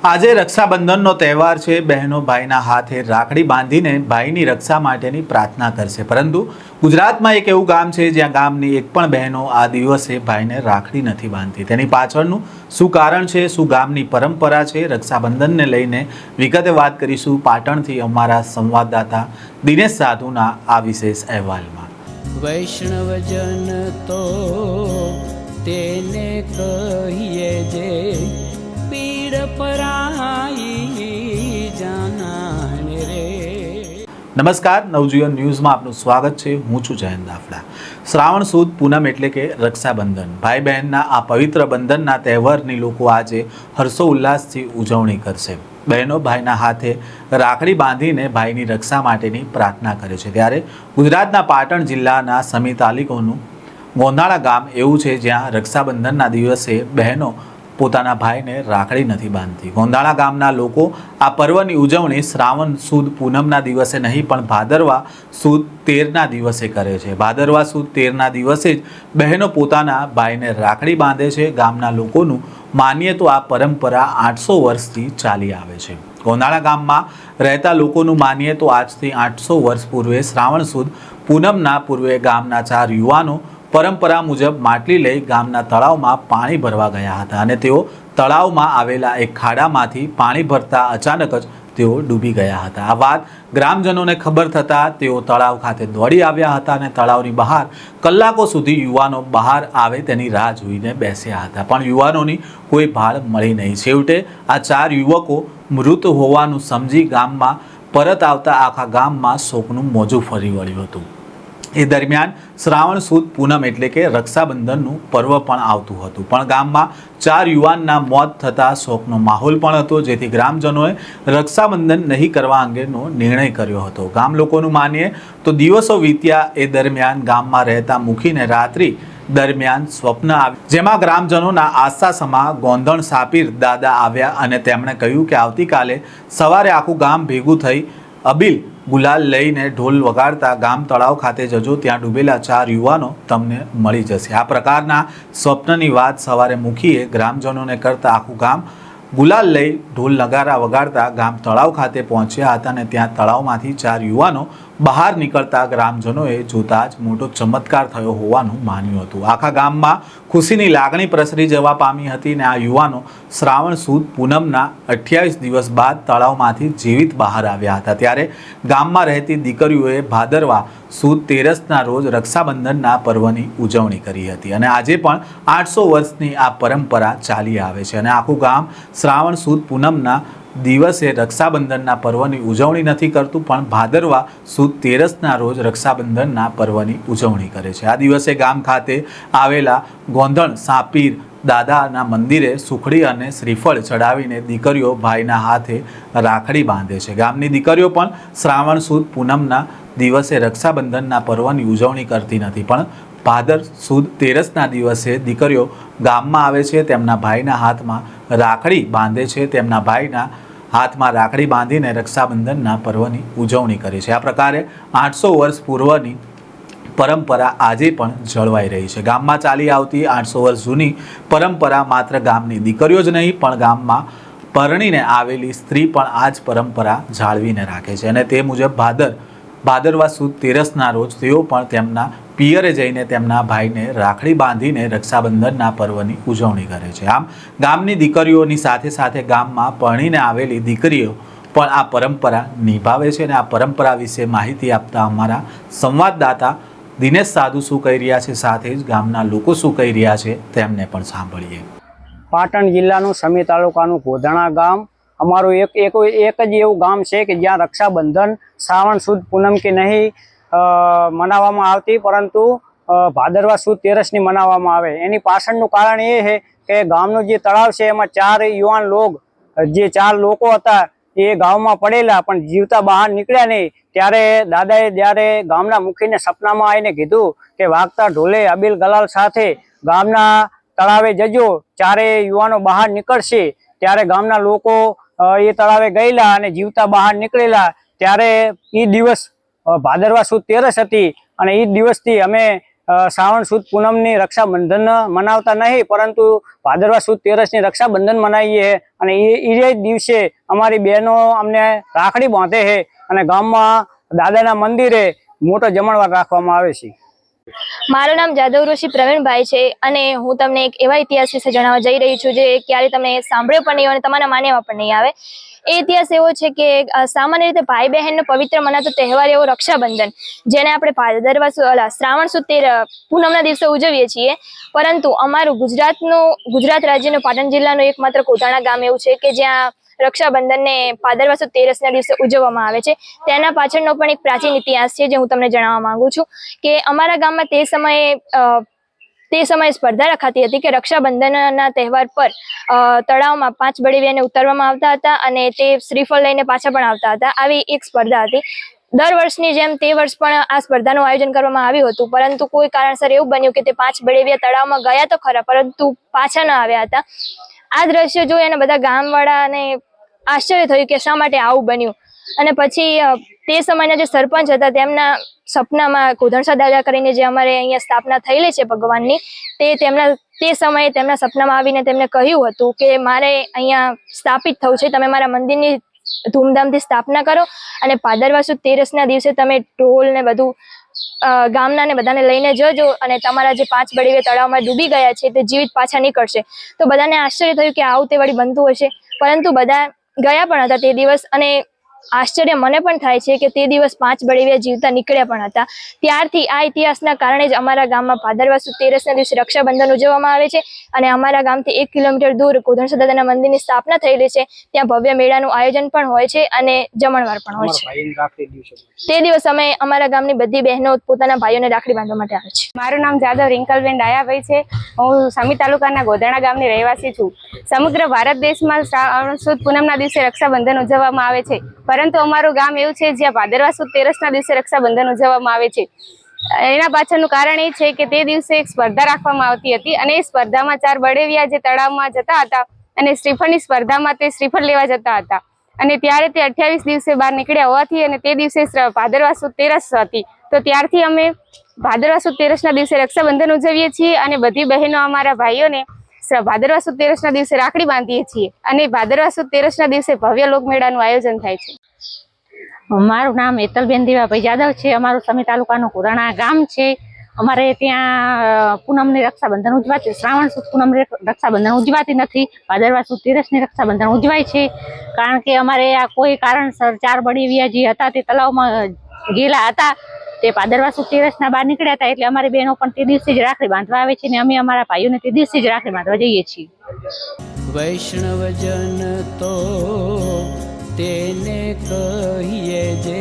આજે રક્ષાબંધનનો તહેવાર છે। બહેનો ભાઈના હાથે રાખડી બાંધીને ભાઈની રક્ષા માટેની પ્રાર્થના કરશે। પરંતુ ગુજરાતમાં એક એવું ગામ છે જ્યાં ગામની એક પણ બહેનો આ દિવસે ભાઈને રાખડી નથી બાંધતી। તેની પાછળનું શું કારણ છે, શું ગામની પરંપરા છે, રક્ષાબંધનને લઈને વિગતે વાત કરીશું પાટણથી અમારા સંવાદદાતા દિનેશ સાધુના આ વિશેષ અહેવાલમાં। વૈષ્ણવજન તો તેને કહીએ જે પીડ પરાઈ જાનાને રે। નમસ્કાર, નવજીવન ન્યૂઝમાં આપનું સ્વાગત છે। હું છું જયંત દાફડા। શ્રાવણ સુદ પૂનમ એટલે કે રક્ષાબંધન, ભાઈ બહેનના આ પવિત્ર બંધનના તહેવારની લોકો આજે હર્ષોલ્લાસથી ઉજવણી કરશે। બહેનો ભાઈના હાથે રાખડી બાંધીને ભાઈની રક્ષા માટેની પ્રાર્થના કરે છે। ત્યારે ગુજરાતના પાટણ જિલ્લાના સમી તાલુકાનું ગોંધાળા ગામ એવું છે જ્યાં રક્ષાબંધનના દિવસે બહેનો પોતાના ભાઈને રાખડી નથી બાંધતી। ગોંધાળા ગામના લોકો આ પર્વની ઉજવણી શ્રાવણ સુદ પૂનમના દિવસે નહીં પણ ભાદરવા સુદ 13ના દિવસે કરે છે। ભાદરવા સુદ 13ના દિવસે જ બહેનો પોતાના ભાઈને રાખડી બાંધે છે। ગામના લોકોનું માનીએ તો આ પરંપરા 800 વર્ષથી ચાલી આવે છે। ગોંધાળા ગામમાં રહેતા લોકોનું માનીએ તો આજથી 800 વર્ષ પૂર્વે શ્રાવણ સુદ પૂનમના પૂર્વે ગામના 4 યુવાનો પરંપરા મુજબ માટલી લઈ ગામના તળાવમાં પાણી ભરવા ગયા હતા અને તેઓ તળાવમાં આવેલા એક ખાડામાંથી પાણી ભરતા અચાનક જ તેઓ ડૂબી ગયા હતા। આ વાત ગ્રામજનોને ખબર થતાં તેઓ તળાવ ખાતે દોડી આવ્યા હતા અને તળાવની બહાર કલાકો સુધી યુવાનો બહાર આવે તેની રાહ જોઈને બેસ્યા હતા, પણ યુવાનોની કોઈ ભાળ મળી નહીં। છેવટે આ 4 યુવકો મૃત હોવાનું સમજી ગામમાં પરત આવતા આખા ગામમાં શોકનું મોજું ફરી વળ્યું હતું। એ દરમિયાન શ્રાવણ સુદ પૂનમ એટલે કે રક્ષાબંધનનું પર્વ પણ આવતું હતું, પણ ગામમાં 4 યુવાનના મોત થતાં શોકનો માહોલ પણ હતો, જેથી ગ્રામજનોએ રક્ષાબંધન નહીં કરવા અંગેનો નિર્ણય કર્યો હતો। ગામ લોકોનું માનીએ તો દિવસો વીત્યા એ દરમિયાન ગામમાં રહેતા મુખીને રાત્રિ દરમિયાન સ્વપ્ન આવ્યું, જેમાં ગ્રામજનોના આશાસમાં ગોંધણ સાપીર દાદા આવ્યા અને તેમણે કહ્યું કે આવતીકાલે સવારે આખું ગામ ભેગું થઈ અબીલ ગુલાલ લઈને ઢોલ વગાડતા ગામ તળાવ ખાતે જજો, ત્યાં ડૂબેલા 4 યુવાનો તમને મળી જશે। આ પ્રકારના સ્વપ્નની વાત સવારે મુખીએ ગ્રામજનોને કરતા આખું ગામ ગુલાલ લઈ ઢોલ નગારા વગાડતા ગામ તળાવ ખાતે પહોંચ્યા હતા અને ત્યાં તળાવમાંથી 4 યુવાનો બહાર નીકળતા ગ્રામજનોએ જોતા જ મોટો ચમત્કાર થયો હોવાનું માન્યું હતું। આખા ગામમાં ખુશીની લાગણી પ્રસરી જવા પામી હતી અને આ યુવાનો શ્રાવણ સુદ પૂનમના 28 દિવસ બાદ તળાવમાંથી જીવિત બહાર આવ્યા હતા। ત્યારે ગામમાં રહેતી દીકરીઓએ ભાદરવા સુદ 13ના રોજ રક્ષાબંધનના પર્વની ઉજવણી કરી હતી અને આજે પણ 800 વર્ષની આ પરંપરા ચાલી આવે છે અને આખું ગામ શ્રાવણ સુદ પૂનમના દિવસે રક્ષાબંધનના પર્વની ઉજવણી નથી કરતું, પણ ભાદરવા સુદ 13ના રોજ રક્ષાબંધનના પર્વની ઉજવણી કરે છે। આ દિવસે ગામ ખાતે આવેલા ગોંધણ સાપીર દાદાના મંદિરે સુખડી અને શ્રીફળ ચડાવીને દીકરીઓ ભાઈના હાથે રાખડી બાંધે છે। ગામની દીકરીઓ પણ શ્રાવણ સુદ પૂનમના દિવસે રક્ષાબંધનના પર્વની ઉજવણી કરતી નથી, પણ ભાદર સુદ 13ના દિવસે દીકરીઓ ગામમાં આવે છે, તેમના ભાઈના હાથમાં રાખડી બાંધે છે, તેમના ભાઈના હાથમાં રાખડી બાંધીને રક્ષાબંધનના પર્વની ઉજવણી કરે છે। આ પ્રકારે 800 વર્ષ પૂર્વની પરંપરા આજે પણ જળવાઈ રહી છે। ગામમાં ચાલી આવતી 800 વર્ષ જૂની પરંપરા માત્ર ગામની દીકરીઓ જ નહીં પણ ગામમાં પરણીને આવેલી સ્ત્રી પણ આ જ પરંપરા જાળવીને રાખે છે અને તે મુજબ ભાદરવા સુદ 13ના રોજ તેઓ પણ તેમના પિયરે જઈને તેમના ભાઈને રાખડી બાંધીને રક્ષાબંધનના પર્વની ઉજવણી કરે છે। આમ ગામની દીકરીઓની સાથે સાથે ગામમાં પરણીને આવેલી દીકરીઓ પણ આ પરંપરા નિભાવે છે અને આ પરંપરા વિશે માહિતી આપતા અમારા સંવાદદાતા દિનેશ સાધુ શું કહી રહ્યા છે, સાથે જ ગામના લોકો શું કહી રહ્યા છે તેમને પણ સાંભળીએ। પાટણ જિલ્લાનું સમી તાલુકાનું ગોંધાળા ગામ અમારું એક જ એવું ગામ છે કે જ્યાં રક્ષાબંધન શ્રાવણ સુદ પૂનમ કે નહીં મનાવવામાં આવતી, પરંતુ ભાદરવા સુદ 13ની મનાવવામાં આવે। એની પાછળનું કારણ એ છે કે ગામનું જે તળાવ છે એમાં 4 યુવાન જે 4 લોકો હતા એ ગામમાં પડેલા પણ જીવતા બહાર નીકળ્યા નહીં। ત્યારે દાદાએ જ્યારે ગામના મુખીને સપનામાં આવીને કીધું કે વાગતા ઢોલે અબીલ ગલાલ સાથે ગામના તળાવે જજો, 4 યુવાનો બહાર નીકળશે। ત્યારે ગામના લોકો એ તળાવે ગયેલા અને જીવતા બહાર નીકળેલા। ત્યારે એ દિવસ ભાદરવા સુદ 13 હતી અને એ દિવસથી અમે શ્રાવણ સુદ પૂનમની રક્ષાબંધન મનાવતા નહીં, પરંતુ ભાદરવા સુદ તેરસની રક્ષાબંધન મનાવીએ છીએ અને એ દિવસે અમારી બહેનો અમને રાખડી બાંધે છે અને ગામમાં દાદાના મંદિરે મોટો જમણવાર રાખવામાં આવે છે. મારું નામ જાદવ ઋષિ પ્રવીણભાઈ છે અને હું તમને એક એવા ઇતિહાસ વિશે જણાવવા જઈ રહી છું જે ક્યારે તમે સાંભળ્યો પણ નહીં અને તમારા માન્યમાં પણ નહીં આવે. એ ઇતિહાસ એવો છે કે સામાન્ય રીતે ભાઈ બહેનનો પવિત્ર મનાતો તહેવાર એવો રક્ષાબંધન, જેને આપણે ભાદરવા શ્રાવણ સુદ પૂનમના દિવસે ઉજવીએ છીએ. પરંતુ અમારું ગુજરાત રાજ્યનું પાટણ જિલ્લાનું એકમાત્ર કોધાણા ગામ એવું છે કે જ્યાં રક્ષાબંધનને ભાદરવા સુદ તેરસના દિવસે ઉજવવામાં આવે છે. તેના પાછળનો પણ એક પ્રાચીન ઇતિહાસ છે જે હું તમને જણાવવા માંગુ છું કે અમારા ગામમાં તે સમયે સ્પર્ધા રખાતી હતી કે રક્ષાબંધનના તહેવાર પર તળાવમાં 5 બળેવિયાને ઉતારવામાં આવતા હતા અને તે શ્રીફળ લઈને પાછા પણ આવતા હતા. આવી એક સ્પર્ધા હતી. દર વર્ષની જેમ તે વર્ષ પણ આ સ્પર્ધાનું આયોજન કરવામાં આવ્યું હતું, પરંતુ કોઈ કારણસર એવું બન્યું કે તે 5 બળેવિયા તળાવમાં ગયા તો ખરા, પરંતુ પાછા ન આવ્યા હતા. આ દ્રશ્ય જોઈ અને બધા ગામવાળાને આશ્ચર્ય થયું કે શા માટે આવું બન્યું. અને પછી તે સમયના જે સરપંચ હતા તેમના સપનામાં કોધણસા દાદા કરીને જે અમારે અહીંયા સ્થાપના થયેલી છે ભગવાનની, તે સમયે તેમના સપનામાં આવીને તેમને કહ્યું હતું કે મારે અહીંયા સ્થાપિત થવું છે, તમે મારા મંદિરની ધૂમધામથી સ્થાપના કરો અને ભાદરવા સુદ તેરસના દિવસે તમે ઢોલ ને બધું ગામના ને બધાને લઈને જજો અને તમારા જે 5 બળેવિયા તળાવમાં ડૂબી ગયા છે તે જીવિત પાછા નીકળશે. તો બધાને આશ્ચર્ય થયું કે આવું તે વળી બનતું હશે, પરંતુ બધા ગયા પણ હતા તે દિવસ અને આશ્ચર્ય મને પણ થાય છે કે તે દિવસ 5 બળેવિયા જીવતા નીકળ્યા પણ હતા. ત્યારથી આ ઇતિહાસના કારણે જ અમારા ગામમાં ભાદરવા સુદ તેરસના દિવસે રક્ષાબંધન ઉજવવામાં આવે છે અને અમારા ગામથી 1 કિલોમીટર દૂર કોધણસા દાદાના મંદિરની સ્થાપના થયેલી છે. ત્યાં ભવ્ય મેળાનું આયોજન પણ હોય છે અને જમણવાર પણ હોય છે. તે દિવસ અમે અમારા ગામની બધી બહેનો પોતાના ભાઈઓને રાખડી બાંધવા માટે આવે છે. મારું નામ જાદવ રિંકલબેન ડાયાભાઈ છે. હું સમી તાલુકાના ગોધાણા ગામની રહેવાસી છું. સમગ્ર ભારત દેશમાં શ્રાવણ સુદ પૂનમના દિવસે રક્ષાબંધન ઉજવવામાં આવે છે, પરંતુ અમારું ગામ એવું છે જ્યાં ભાદરવા સુદ તેરસના દિવસે રક્ષાબંધન ઉજવવામાં આવે છે. એના પાછળનું કારણ એ છે કે તે દિવસે એક સ્પર્ધા રાખવામાં આવતી હતી અને એ સ્પર્ધામાં 4 બળેવિયા જે તળાવમાં જતા હતા અને શ્રીફળની સ્પર્ધામાં તે શ્રીફળ લેવા જતા હતા અને ત્યારે તે 28 દિવસે બહાર નીકળ્યા હોવાથી અને તે દિવસે ભાદરવા સુદ તેરસ હતી, તો ત્યારથી અમે ભાદરવા સુદ તેરસના દિવસે રક્ષાબંધન ઉજવીએ છીએ અને બધી બહેનો અમારા ભાઈઓને ભાદરવા સુદ તેરસના દિવસે રાખડી બાંધીએ છીએ અને ભાદરવા સુદ તેરસના દિવસે ભવ્ય લોકમેળાનું આયોજન થાય છે. મારું નામ હેતલબેન દેવાભાઈ જાદવ છે. અમારું સમી તાલુકાનું કોધાણા ગામ છે. અમારે ત્યાં પૂનમની રક્ષાબંધન ઉજવાતી, શ્રાવણ સુદ પૂનમની રક્ષાબંધન ઉજવાતી નથી, ભાદરવા સુદ તેરસની રક્ષાબંધન ઉજવાય છે. કારણ કે અમારે આ કોઈ કારણસર 4 બળેવિયા જે હતા તે તળાવમાં ગયેલા હતા, તે ભાદરવા સુદ તેરસના બહાર નીકળ્યા હતા, એટલે અમારી બહેનો પણ તે દિવસે જ રાખડી બાંધવા આવે છે અને અમે અમારા ભાઈઓને તે દિવસે જ રાખડી બાંધવા જઈએ છીએ. વૈષ્ણવજન તો તેને કહીએ જે